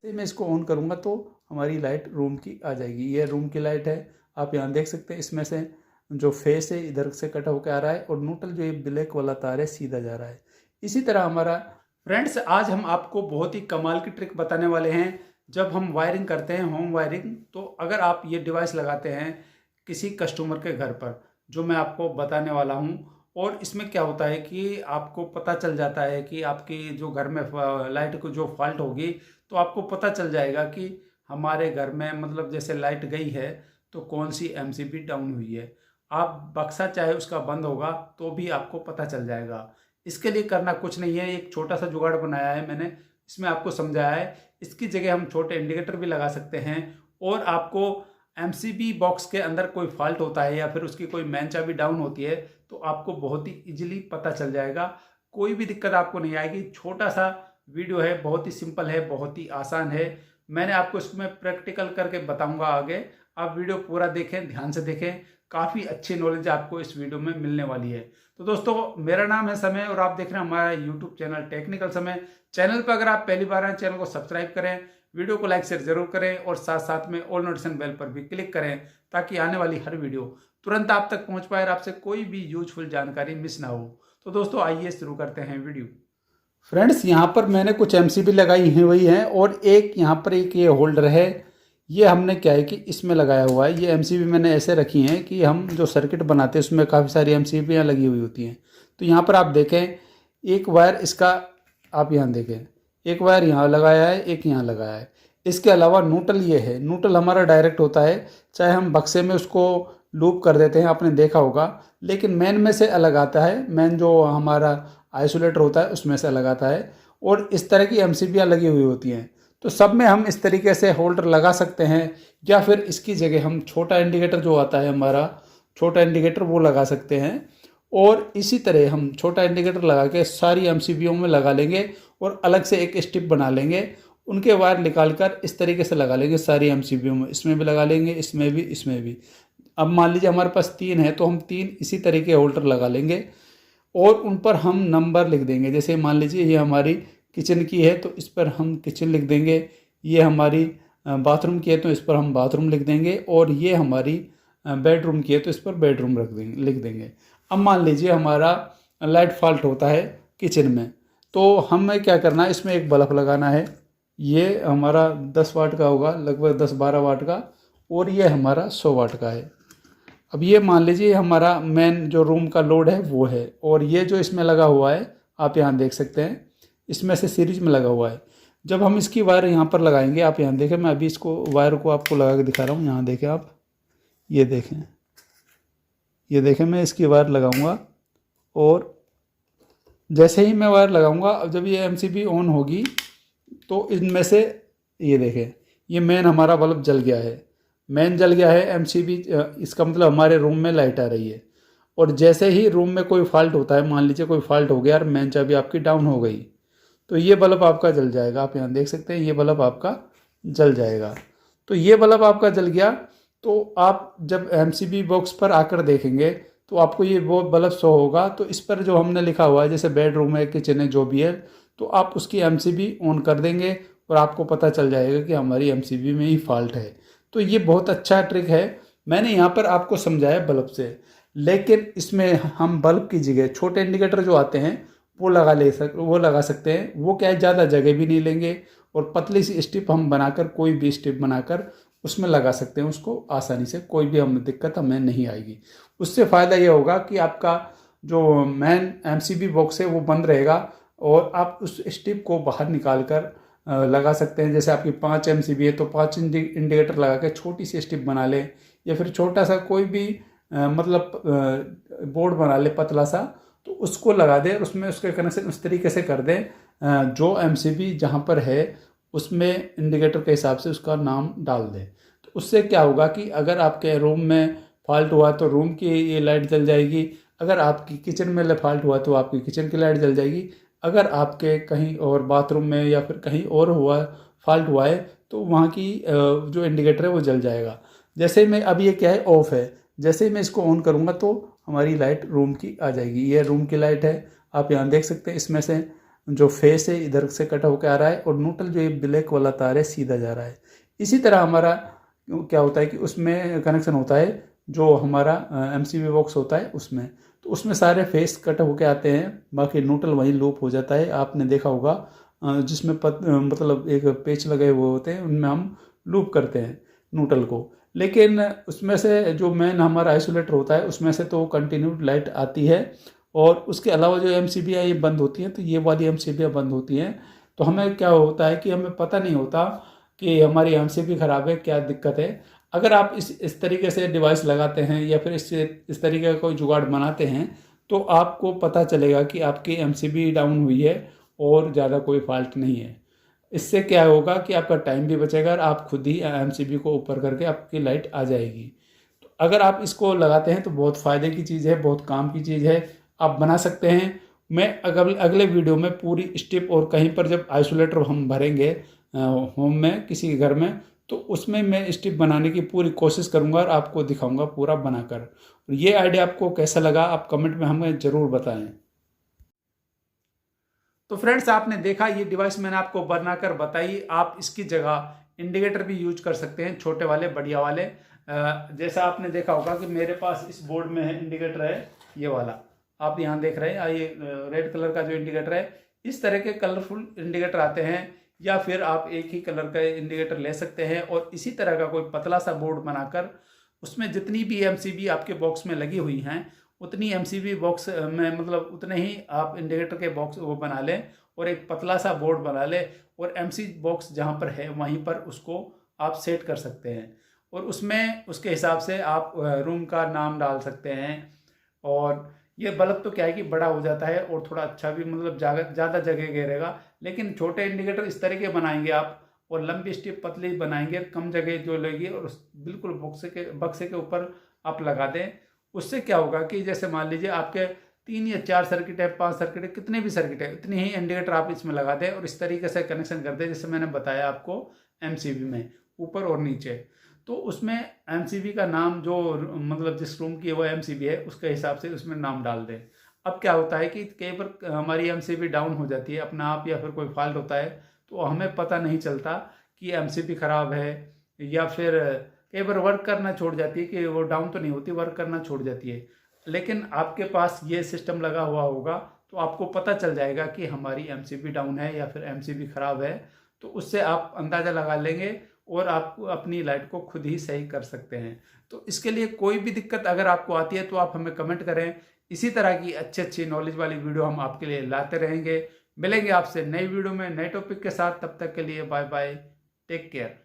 जैसे मैं इसको ऑन करूँगा तो हमारी लाइट रूम की आ जाएगी। ये रूम की लाइट है, आप यहाँ देख सकते हैं। इसमें से जो फेस है इधर से कट होकर आ रहा है और न्यूट्रल जो ये ब्लैक वाला तार है सीधा जा रहा है। इसी तरह हमारा फ्रेंड्स, आज हम आपको बहुत ही कमाल की ट्रिक बताने वाले हैं। जब हम वायरिंग करते हैं होम वायरिंग, तो अगर आप ये डिवाइस लगाते हैं किसी कस्टमर के घर पर, जो मैं आपको बताने वाला हूँ, और इसमें क्या होता है कि आपको पता चल जाता है कि आपकी जो घर में लाइट को जो फॉल्ट होगी, तो आपको पता चल जाएगा कि हमारे घर में मतलब जैसे लाइट गई है तो कौन सी एमसीबी डाउन हुई है। आप बक्सा चाहे उसका बंद होगा तो भी आपको पता चल जाएगा। इसके लिए करना कुछ नहीं है, एक छोटा सा जुगाड़ बनाया है मैंने, इसमें आपको समझाया है। इसकी जगह हम छोटे इंडिकेटर भी लगा सकते हैं, और आपको एमसीबी बॉक्स के अंदर कोई फॉल्ट होता है या फिर उसकी कोई मेन चाबी डाउन होती है तो आपको बहुत ही इजीली पता चल जाएगा। कोई भी दिक्कत आपको नहीं आएगी। छोटा सा वीडियो है, बहुत ही सिंपल है, बहुत ही आसान है। मैंने आपको इसमें प्रैक्टिकल करके बताऊंगा आगे। आप वीडियो पूरा देखें, ध्यान से देखें, काफ़ी अच्छी नॉलेज आपको इस वीडियो में मिलने वाली है। तो दोस्तों, मेरा नाम है समय और आप देख रहे हैं हमारा यूट्यूब चैनल टेक्निकल समय। चैनल पर अगर आप पहली बार आए, चैनल को सब्सक्राइब करें, वीडियो को लाइक शेयर जरूर करें, और साथ साथ में ऑल नोटिफिकेशन बेल पर भी क्लिक करें, ताकि आने वाली हर वीडियो तुरंत आप तक पहुंच पाए और आपसे कोई भी यूजफुल जानकारी मिस ना हो। तो दोस्तों, आइए शुरू करते हैं वीडियो। फ्रेंड्स, यहाँ पर मैंने कुछ एमसीबी लगाई हुई हैं, और एक यहाँ पर एक ये होल्डर है। ये हमने क्या है कि इसमें लगाया हुआ है। ये एमसीबी मैंने ऐसे रखी हैं कि हम जो सर्किट बनाते हैं उसमें काफ़ी सारी एमसीबीयाँ लगी हुई होती हैं। तो यहाँ पर आप देखें, एक वायर इसका, आप यहाँ देखें, एक वायर यहाँ लगाया है, एक यहाँ लगाया है। इसके अलावा न्यूट्रल ये है, न्यूट्रल हमारा डायरेक्ट होता है, चाहे हम बक्से में उसको लूप कर देते हैं, आपने देखा होगा, लेकिन मेन में से अलग आता है। मेन जो हमारा आइसोलेटर होता है उसमें से अलग आता है, और इस तरह की एमसीबीयाँ लगी हुई होती हैं। तो सब में हम इस तरीके से होल्डर लगा सकते हैं, या फिर इसकी जगह हम छोटा इंडिकेटर जो आता है हमारा, छोटा इंडिकेटर वो लगा सकते हैं। और इसी तरह हम छोटा इंडिकेटर लगा के सारी एमसीबीओं में लगा लेंगे, और अलग से एक स्ट्रिप बना लेंगे, उनके वायर निकाल कर इस तरीके से लगा लेंगे सारी एमसीबीओं में। इसमें भी लगा लेंगे, इसमें भी, इसमें भी। अब मान लीजिए हमारे पास 3 है, तो हम 3 इसी तरीके होल्डर लगा लेंगे, और उन पर हम नंबर लिख देंगे। जैसे मान लीजिए ये हमारी किचन की है तो इस पर हम किचन लिख देंगे, ये हमारी बाथरूम की है तो इस पर हम बाथरूम लिख देंगे, और ये हमारी बेडरूम की है तो इस पर बेडरूम लिख देंगे। अब मान लीजिए हमारा लाइट फॉल्ट होता है किचन में, तो हमें क्या करना है, इसमें एक बल्ब लगाना है। ये हमारा 10 वाट का होगा, लगभग 10-12 वाट का, और ये हमारा 100 वाट का है। अब ये मान लीजिए हमारा मेन जो रूम का लोड है वो है, और ये जो इसमें लगा हुआ है आप यहाँ देख सकते हैं, इसमें से सीरीज में लगा हुआ है। जब हम इसकी वायर यहाँ पर लगाएंगे, आप यहाँ देखें, मैं अभी इसको वायर को आपको लगा के दिखा रहा हूँ। यहाँ देखें आप, ये देखें, ये देखें, मैं इसकी वायर लगाऊंगा, और जैसे ही मैं वायर लगाऊंगा, अब जब ये एमसीबी ऑन होगी तो इनमें से ये देखें, ये मेन हमारा बल्ब जल गया है, मेन जल गया है एमसीबी। इसका मतलब हमारे रूम में लाइट आ रही है। और जैसे ही रूम में कोई फॉल्ट होता है, मान लीजिए कोई फॉल्ट हो गया और मेन चाबी आपकी डाउन हो गई, तो ये बल्ब आपका जल जाएगा। आप यहाँ देख सकते हैं, ये बल्ब आपका जल जाएगा। तो ये बल्ब आपका जल गया, तो आप जब एमसीबी बॉक्स पर आकर देखेंगे तो आपको ये वो बल्ब शो होगा। तो इस पर जो हमने लिखा हुआ है, जैसे बेडरूम है, किचन है, जो भी है, तो आप उसकी एमसीबी ऑन कर देंगे और आपको पता चल जाएगा कि हमारी एमसीबी में ही फॉल्ट है। तो ये बहुत अच्छा ट्रिक है। मैंने यहाँ पर आपको समझाया बल्ब से, लेकिन इसमें हम बल्ब की जगह छोटे इंडिकेटर जो आते हैं वो लगा सकते हैं। वो क्या है, ज़्यादा जगह भी नहीं लेंगे, और पतली सी स्ट्रिप हम बनाकर, कोई भी स्ट्रिप बनाकर उसमें लगा सकते हैं उसको आसानी से, कोई भी हमें दिक्कत हमें नहीं आएगी। उससे फ़ायदा ये होगा कि आपका जो मेन एमसीबी बॉक्स है वो बंद रहेगा, और आप उस स्ट्रिप को बाहर निकाल कर लगा सकते हैं। जैसे आपकी 5 एमसीबी है तो 5 इंडिकेटर लगा के छोटी सी स्ट्रिप बना ले, या फिर छोटा सा कोई भी मतलब बोर्ड बना ले पतला सा, तो उसको लगा दें और उसमें उसके कनेक्शन उस तरीके से कर दें, जो एमसीबी जहाँ पर है उसमें इंडिकेटर के हिसाब से उसका नाम डाल दें। तो उससे क्या होगा कि अगर आपके रूम में फॉल्ट हुआ तो रूम की ये लाइट जल जाएगी, अगर आपकी किचन में फॉल्ट हुआ तो आपकी किचन की लाइट जल जाएगी, अगर आपके कहीं और बाथरूम में या फिर कहीं और फॉल्ट हुआ है तो वहाँ की जो इंडिकेटर है वो जल जाएगा। जैसे मैं, अब ये क्या है, ऑफ है, जैसे ही मैं इसको ऑन करूँगा तो हमारी लाइट रूम की आ जाएगी। ये रूम की लाइट है, आप यहाँ देख सकते हैं। इसमें से जो फेस है इधर से कट होकर आ रहा है और न्यूट्रल जो ये ब्लैक वाला तार है सीधा जा रहा है। इसी तरह हमारा क्या होता है कि उसमें कनेक्शन होता है जो हमारा MCB बॉक्स होता है उसमें, तो उसमें सारे फेस कट होके आते हैं, बाकी न्यूट्रल वहीं लूप हो जाता है। आपने देखा होगा जिसमें मतलब एक पेच लगे हुए होते हैं उनमें हम लूप करते हैं न्यूट्रल को। लेकिन उसमें से जो मेन हमारा आइसोलेटर होता है उसमें से तो कंटिन्यू लाइट आती है, और उसके अलावा जो MCB ये बंद होती हैं, तो ये वाली MCB बंद होती हैं। तो हमें क्या होता है कि हमें पता नहीं होता कि हमारी MCB ख़राब है, क्या दिक्कत है। अगर आप इस तरीके से डिवाइस लगाते हैं या फिर इस तरीके का कोई जुगाड़ बनाते हैं तो आपको पता चलेगा कि आपकी MCB डाउन हुई है और ज़्यादा कोई फॉल्ट नहीं है। इससे क्या होगा कि आपका टाइम भी बचेगा और आप खुद ही MCB को ऊपर करके आपकी लाइट आ जाएगी। तो अगर आप इसको लगाते हैं तो बहुत फ़ायदे की चीज़ है, बहुत काम की चीज़ है, आप बना सकते हैं। मैं अगले वीडियो में पूरी स्टेप, और कहीं पर जब आइसोलेटर हम भरेंगे होम में किसी घर में, तो उसमें मैं स्टेप बनाने की पूरी कोशिश करूंगा और आपको दिखाऊंगा पूरा बनाकर। और ये आइडिया आपको कैसा लगा आप कमेंट में हमें ज़रूर बताएं। तो फ्रेंड्स, आपने देखा ये डिवाइस मैंने आपको बनाकर बताई। आप इसकी जगह इंडिकेटर भी यूज कर सकते हैं, छोटे वाले बढ़िया वाले। जैसा आपने देखा होगा कि मेरे पास इस बोर्ड में है इंडिकेटर है ये वाला, आप यहाँ देख रहे हैं ये रेड कलर का जो इंडिकेटर है। इस तरह के कलरफुल इंडिकेटर आते हैं, या फिर आप एक ही कलर का इंडिकेटर ले सकते हैं और इसी तरह का कोई पतला सा बोर्ड बनाकर उसमें जितनी भी MCB आपके बॉक्स में लगी हुई हैं उतनी MCB बॉक्स में, मतलब उतने ही आप इंडिकेटर के बॉक्स वो बना लें और एक पतला सा बोर्ड बना लें, और MCB बॉक्स जहाँ पर है वहीं पर उसको आप सेट कर सकते हैं। और उसमें उसके हिसाब से आप रूम का नाम डाल सकते हैं। और ये बल्ब तो क्या है कि बड़ा हो जाता है और थोड़ा अच्छा भी, मतलब ज़्यादा जगह घेरेगा। लेकिन छोटे इंडिकेटर इस तरह के बनाएंगे आप, और लंबी स्ट्रिप पतली बनाएंगे, कम जगह जो लगेगी, और बिल्कुल बक्से के ऊपर आप लगा दें। उससे क्या होगा कि जैसे मान लीजिए आपके 3 या 4 सर्किट है, 5 सर्किट है, कितने भी सर्किट है उतनी ही इंडिकेटर आप इसमें लगा दें और इस तरीके से कनेक्शन कर दें जैसे मैंने बताया आपको MCB में ऊपर और नीचे। तो उसमें MCB का नाम जो, मतलब जिस रूम की वो MCB है उसके हिसाब से उसमें नाम डाल दें। अब क्या होता है कि कई बार हमारी MCB डाउन हो जाती है अपना आप, या फिर कोई फॉल्ट होता है तो हमें पता नहीं चलता कि MCB ख़राब है, या फिर कई बार वर्क करना छोड़ जाती है, कि वो डाउन तो नहीं होती, वर्क करना छोड़ जाती है। लेकिन आपके पास ये सिस्टम लगा हुआ होगा तो आपको पता चल जाएगा कि हमारी MCB डाउन है या फिर MCB ख़राब है। तो उससे आप अंदाज़ा लगा लेंगे और आप अपनी लाइट को खुद ही सही कर सकते हैं। तो इसके लिए कोई भी दिक्कत अगर आपको आती है तो आप हमें कमेंट करें। इसी तरह की अच्छी अच्छी नॉलेज वाली वीडियो हम आपके लिए लाते रहेंगे। मिलेंगे आपसे नई वीडियो में नए टॉपिक के साथ, तब तक के लिए बाय बाय, टेक केयर।